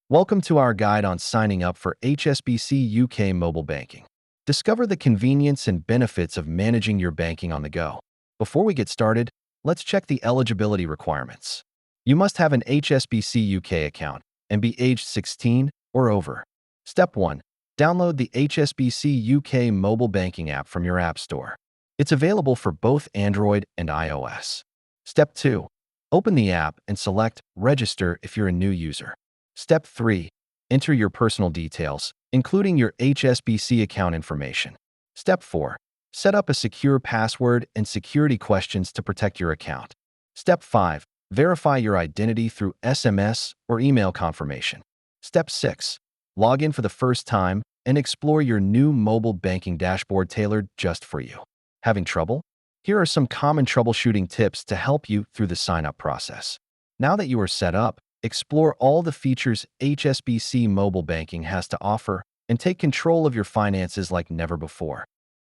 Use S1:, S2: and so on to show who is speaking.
S1: Welcome to our guide on signing up for HSBC UK mobile banking. Discover the convenience and benefits of managing your banking on the go. Before we get started, let's check the eligibility requirements. You must have an HSBC UK account and be aged 16 or over. Step 1. Download the HSBC UK mobile banking app from your app store. It's available for both Android and iOS. Step 2. Open the app and select Register if you're a new user. Step 3. Enter your personal details, including your HSBC account information. Step 4. Set up a secure password and security questions to protect your account. Step 5. Verify your identity through SMS or email confirmation. Step 6. Log in for the first time and explore your new mobile banking dashboard tailored just for you. Having trouble? Here are some common troubleshooting tips to help you through the sign-up process. Now that you are set up, explore all the features HSBC mobile banking has to offer and take control of your finances like never before.